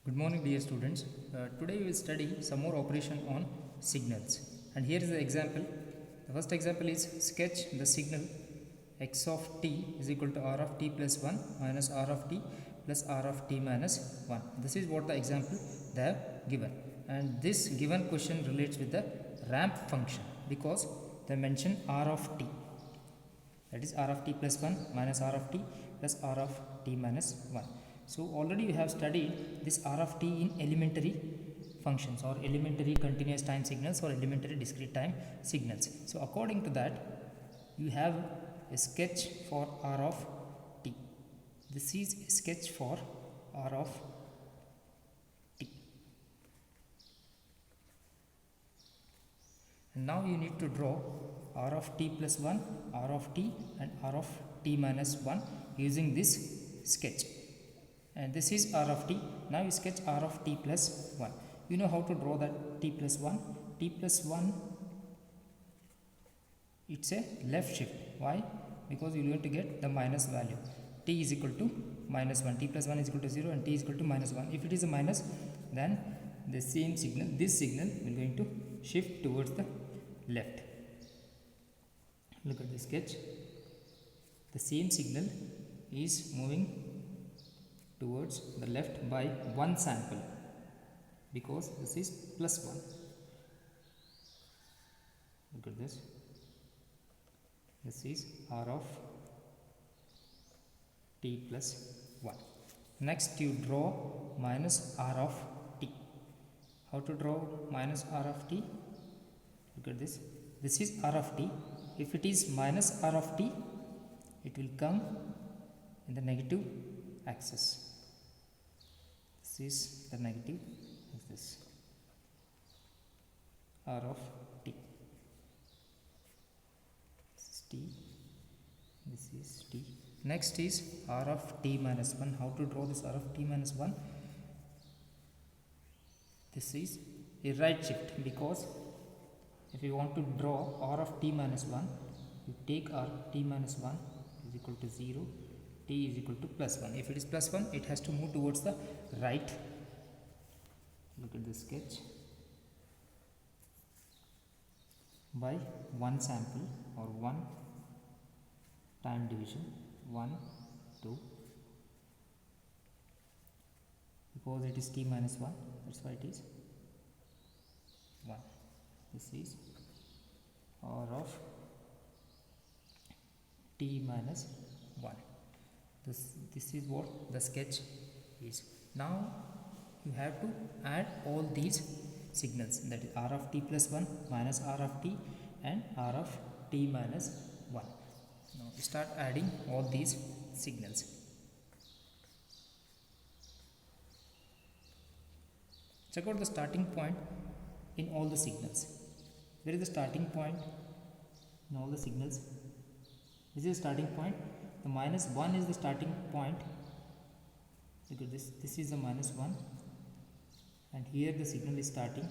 Good morning, dear students. Today we will study some more operation on signals. And here is the example. The first example is sketch the signal x of t is equal to r of t plus 1 minus r of t plus r of t minus 1. This is what the example they have given. And this given question relates with the ramp function because they mention r of t. That is r of t plus 1 minus r of t plus r of t minus 1. So already we have studied this r of t in elementary functions or elementary continuous time signals or elementary discrete time signals. So according to that, you have a sketch for r of t. This is a sketch for r of t. And now you need to draw r of t plus 1, r of t and r of t minus 1 using this sketch. And this is r of t. Now you sketch r of t plus 1. You know how to draw that t plus 1. T plus 1, it's a left shift. Why? Because you are going to get the minus value. T is equal to minus 1. T plus 1 is equal to 0 and t is equal to minus 1. If it is a minus, then the same signal, this signal will going to shift towards the left. Look at the sketch. The same signal is moving towards the left by one sample because this is plus 1. Look at this. This is r of t plus 1. Next you draw minus r of t. How to draw minus r of t? Look at this. This is r of t. If it is minus r of t, it will come in the negative axis. This is the negative axis, r of t. This is t. This is t. Next is r of t minus 1. How to draw this r of t minus 1? This is a right shift because if you want to draw r of t minus 1, you take r t minus 1 is equal to 0, t is equal to plus 1. If it is plus 1, it has to move towards the right. Look at the sketch. By one sample or one time division, 1, 2, because it is t minus 1, that's why it is 1. This is r of t minus 1. This is what the sketch is. Now you have to add all these signals, that is r of t plus 1 minus r of t and r of t minus 1. Now you start adding all these signals. Check out the starting point in all the signals. Where is the starting point in all the signals? This is the starting point. The minus 1 is the starting point. Look at this. This is the minus 1. And here the signal is starting.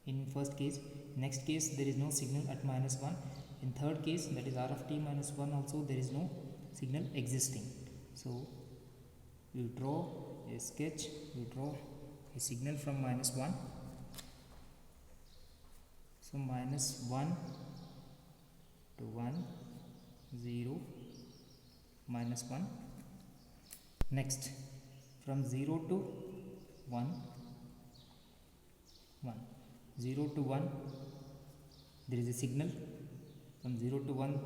In first case. Next case there is no signal at minus 1. In third case, that is r of t minus 1, also there is no signal existing. So you draw a sketch. You draw a signal from minus 1. So minus 1 to 1, 0, minus 1. Next, from 0 to 1, 1. 0 to 1, there is a signal. From 0 to 1,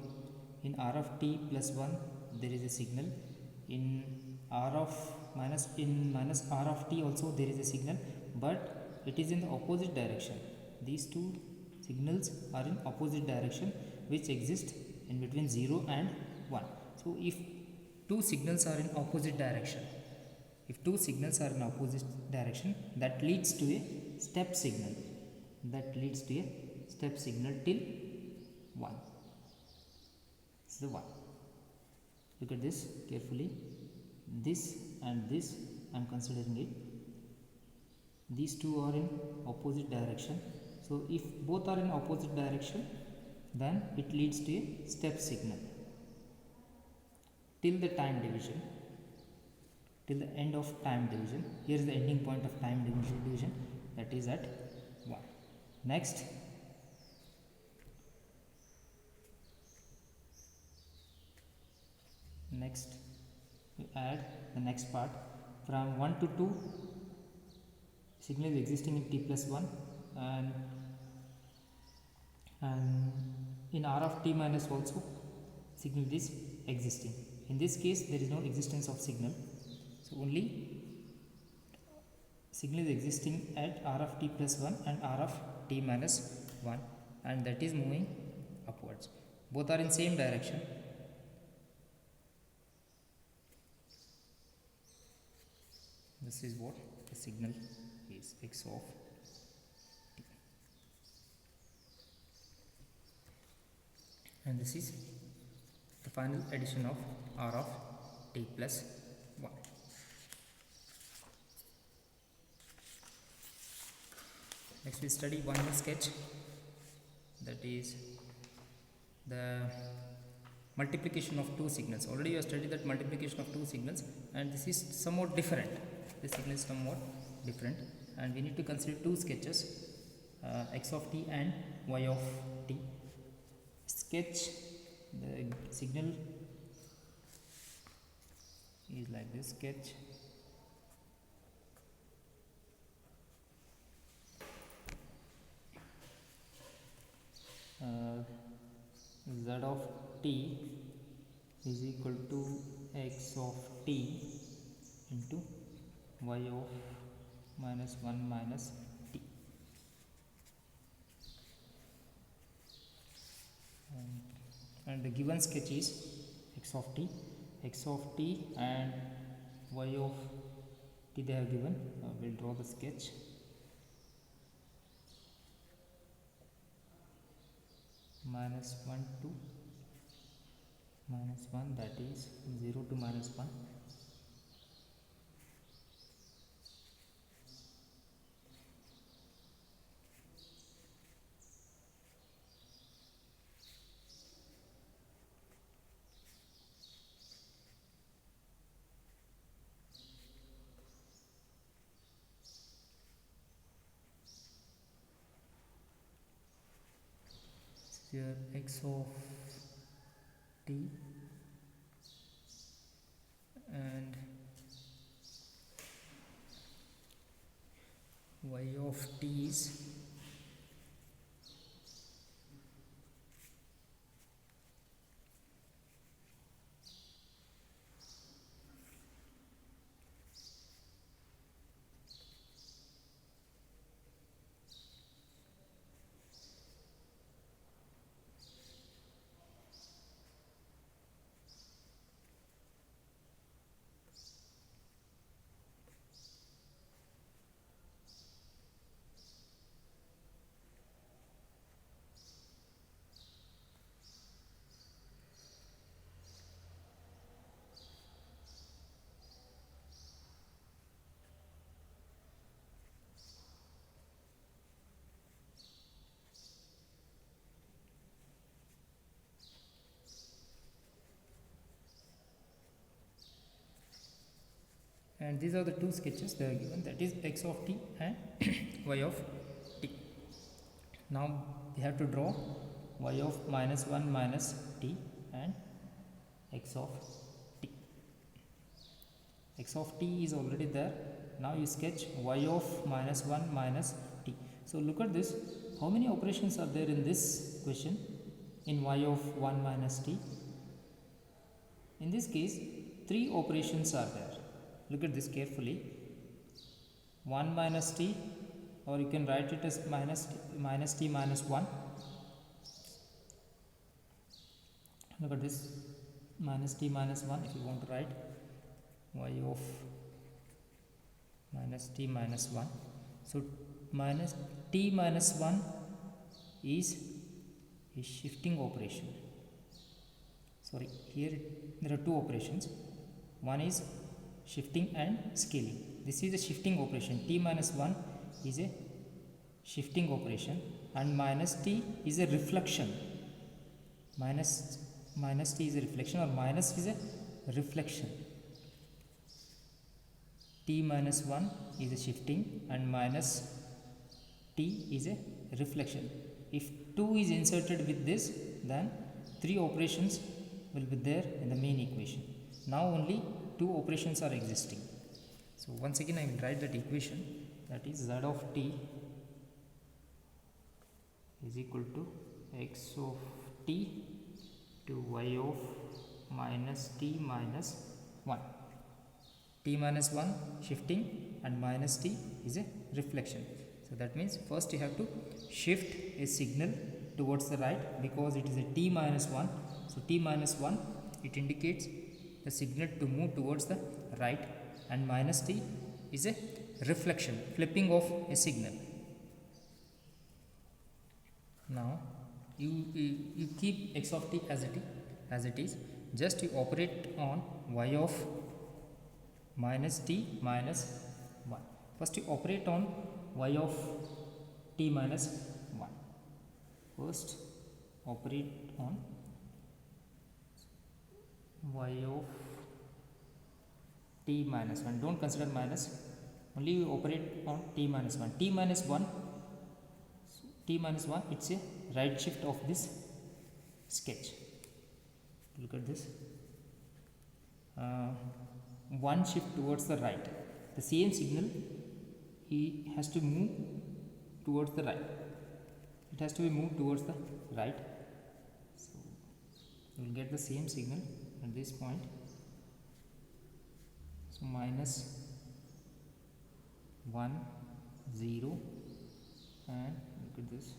in r of t plus 1, there is a signal. In minus r of t also there is a signal, but it is in the opposite direction. These two signals are in opposite direction, which exist in between 0 and 1. So if two signals are in opposite direction, that leads to a step signal. Till 1. This is the 1. Look at this carefully. This and this, I am considering it. These two are in opposite direction. So if both are in opposite direction, then it leads to a step signal till the time division. till the end of time division. Here is the ending point of time division, that is at 1. Next, we add the next part. From 1 to 2, signal is existing in t plus 1, and in r of t minus also signal is existing. In this case there is no existence of signal, so only signal is existing at r of t plus 1 and r of t minus 1, and that is moving upwards. Both are in same direction. This is what the signal is, x of t. And this is the final addition of r of t plus 1. Next we study one more sketch, that is the multiplication of two signals. Already you have studied that multiplication of two signals, and this is somewhat different. This signal is somewhat different, and we need to consider two sketches, x of t and y of t. Sketch, the signal is like this. Sketch z of t is equal to x of t into y of minus 1 minus t. And the given sketch is x of t and y of t they have given. We'll draw the sketch. Minus 1 to minus 1, that is 0 to minus 1. Here x of t and y of t is and these are the two sketches they are given, that is x of t and y of t. Now we have to draw y of minus 1 minus t and x of t. X of t is already there. Now you sketch y of minus 1 minus t. So look at this, how many operations are there in this question in y of 1 minus t? In this case 3 operations are there. Look at this carefully. 1 minus t, or you can write it as minus t minus 1. Look at this, minus t minus 1. If you want to write y of minus t minus 1, so minus t minus 1 is a shifting operation. Sorry, here there are two operations. One is shifting and scaling. This is a shifting operation. T minus 1 is a shifting operation, and minus t is a reflection. Minus t is a reflection, or minus is a reflection. t minus 1 is a shifting and minus t is a reflection. If 2 is inserted with this, then 3 operations will be there in the main equation. Now only 2 operations are existing. So once again I will write that equation, that is z of t is equal to x of t to y of minus t minus 1. T minus 1 shifting and minus t is a reflection. So that means first you have to shift a signal towards the right, because it is a t minus 1. So t minus 1, it indicates the signal to move towards the right, and minus t is a reflection, flipping of a signal. Now you keep x of t as it is, just you operate on y of minus t minus 1. First you operate on y of t minus 1. First operate on y of t minus 1. Don't consider minus, only you operate on t minus 1. T minus 1, t minus 1, it's a right shift of this sketch. Look at this. One shift towards the right. The same signal, he has to move towards the right. It has to be moved towards the right. So you will get the same signal at this point. So minus 1, 0, and look at this.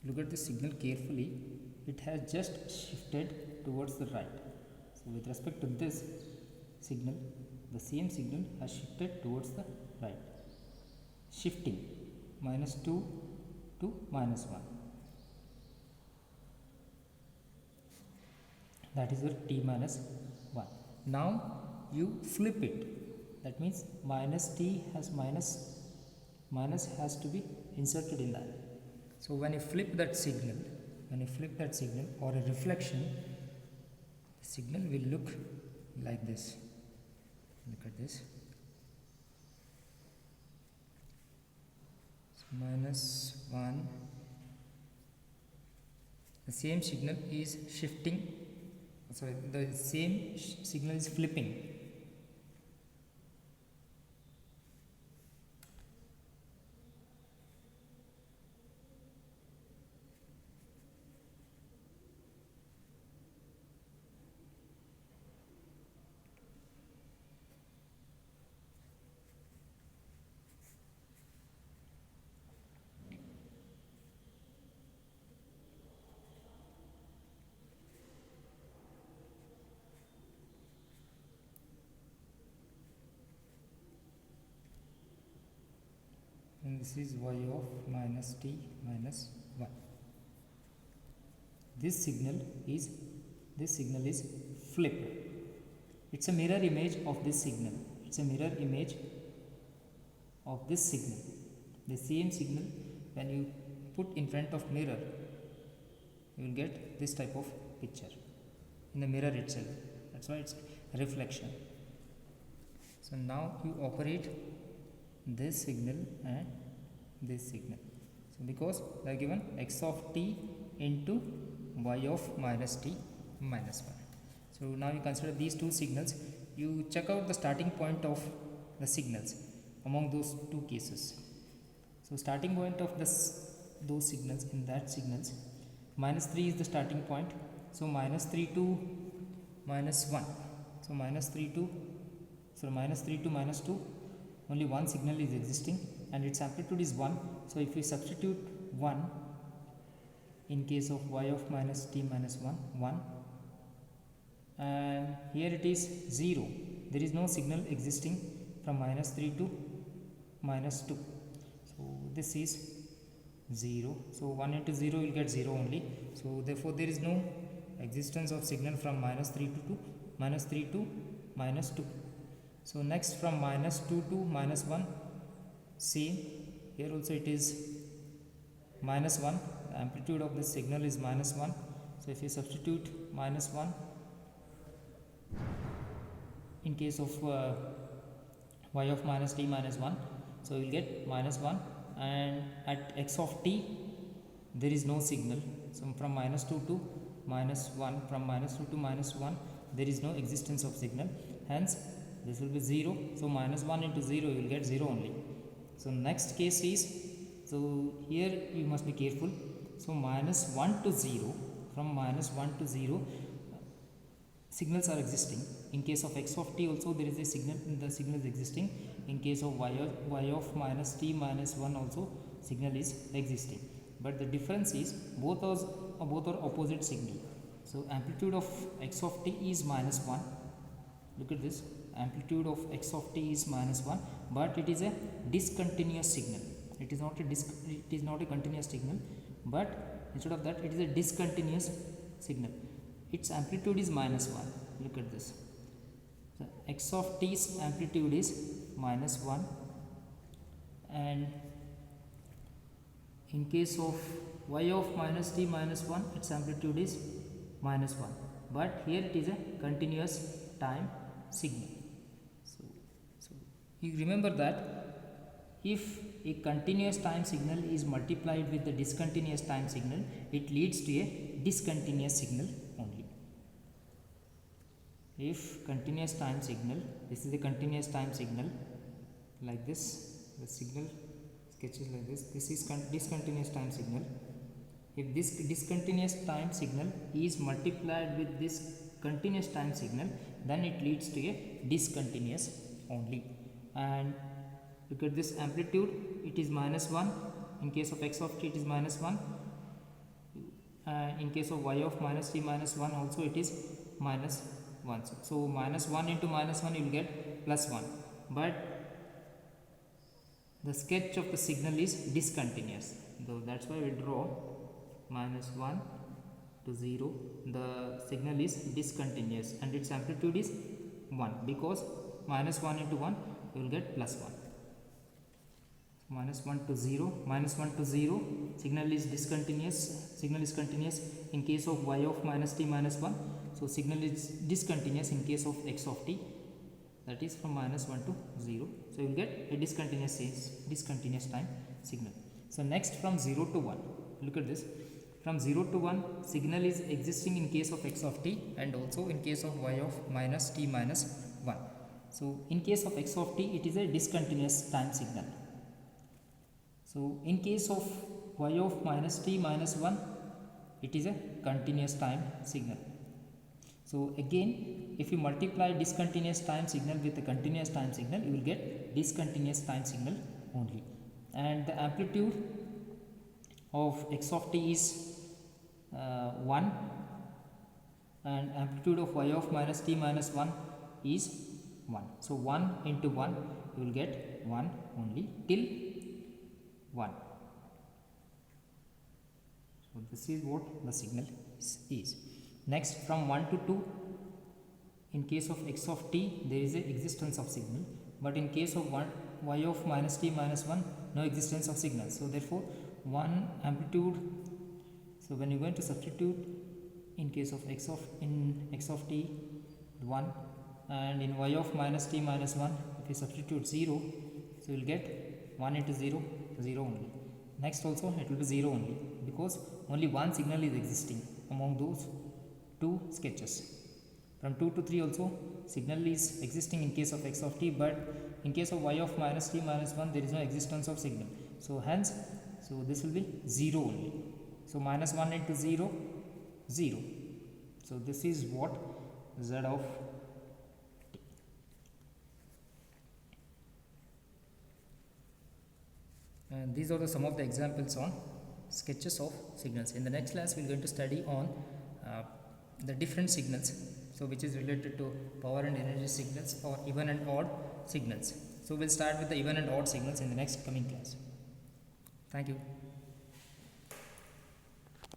Look at the signal carefully, it has just shifted towards the right. So with respect to this signal, the same signal has shifted towards the right, shifting minus 2 to minus 1. That is your t minus 1. Now you flip it. That means minus t has minus has to be inserted in that. So when you flip that signal, or a reflection, the signal will look like this. Look at this. So minus 1. The same signal is shifting. Sorry, the same signal is flipping. And this is y of minus t minus 1. This signal is flipped. It's a mirror image of this signal. It's a mirror image of this signal. The same signal, when you put in front of mirror, you will get this type of picture in the mirror itself. That's why it's a reflection. So now you operate this signal and this signal. So because they are given x of t into y of minus t minus 1. So now you consider these two signals. You check out the starting point of the signals among those two cases. So starting point of those signals, in that signals, minus 3 is the starting point. So minus 3 to minus 1. So minus 3 to minus 2, only one signal is existing and its amplitude is 1. So if we substitute 1 in case of y of minus t minus 1, and here it is 0. There is no signal existing from minus 3 to minus 2. So this is 0. So 1 into 0 will get 0 only. So therefore there is no existence of signal from minus 3 to 2, minus 3 to minus 2. So next from minus 2 to minus 1, same here also it is minus 1. The amplitude of this signal is minus 1. So if you substitute minus 1 in case of y of minus t minus 1, so you will get minus 1, and at x of t there is no signal. So from minus 2 to minus 1, from minus 2 to minus 1 there is no existence of signal, hence this will be 0. So minus 1 into 0 you will get 0 only. So next case is, so here you must be careful. So minus 1 to 0, from minus 1 to 0 signals are existing. In case of x of t also there is a signal, the signal is existing. In case of y of minus t minus 1 also signal is existing, but the difference is both are opposite signal. So amplitude of x of t is minus 1. Look at this, amplitude of x of t is minus 1, but it is a discontinuous signal. It is not a continuous signal, but instead of that it is a discontinuous signal. Its amplitude is minus 1. Look at this. So x of t's amplitude is minus 1, and in case of y of minus t minus 1, its amplitude is minus 1, but here it is a continuous time signal. So you remember that if a continuous time signal is multiplied with the discontinuous time signal, it leads to a discontinuous signal only. If continuous time signal, this is a continuous time signal like this, the signal sketches like this, this is discontinuous time signal. If this discontinuous time signal is multiplied with this continuous time signal, then it leads to a discontinuous only. And look at this amplitude, it is minus 1. In case of x of t it is minus 1. In case of y of minus t minus 1 also it is minus 1. So minus 1 into minus 1 you will get plus 1, but the sketch of the signal is discontinuous. So that's why we draw minus 1 to 0. The signal is discontinuous and its amplitude is 1, because minus 1 into 1 you will get plus 1. Minus 1 to 0, minus 1 to 0, signal is discontinuous, signal is continuous in case of y of minus t minus 1. So signal is discontinuous in case of x of t, that is from minus 1 to 0. So you will get a discontinuous time signal. So next from 0 to 1, look at this. From 0 to 1 signal is existing in case of x of t and also in case of y of minus t minus 1. So in case of x of t it is a discontinuous time signal. So in case of y of minus t minus 1 it is a continuous time signal. So again, if you multiply discontinuous time signal with a continuous time signal, you will get discontinuous time signal only. And the amplitude of x of t is 1, and amplitude of y of minus t minus 1 is 1. So 1 into 1 you will get 1 only till 1. So this is what the signal is. Next from 1 to 2, in case of x of t there is a existence of signal, but in case of y of minus t minus 1 no existence of signal. So therefore 1 amplitude, so when you are going to substitute in case of x of t 1, and in y of minus t minus 1 if you substitute 0, so you will get 1 into 0, 0 only. Next also it will be 0 only, because only one signal is existing among those two sketches. From 2 to 3 also signal is existing in case of x of t, but in case of y of minus t minus 1 there is no existence of signal. So hence, so this will be 0 only. So minus 1 into 0, 0. So this is what z of t. And these are some of the examples on sketches of signals. In the next class we are going to study on the different signals, so which is related to power and energy signals or even and odd signals. So we'll start with the even and odd signals in the next coming class. Thank you.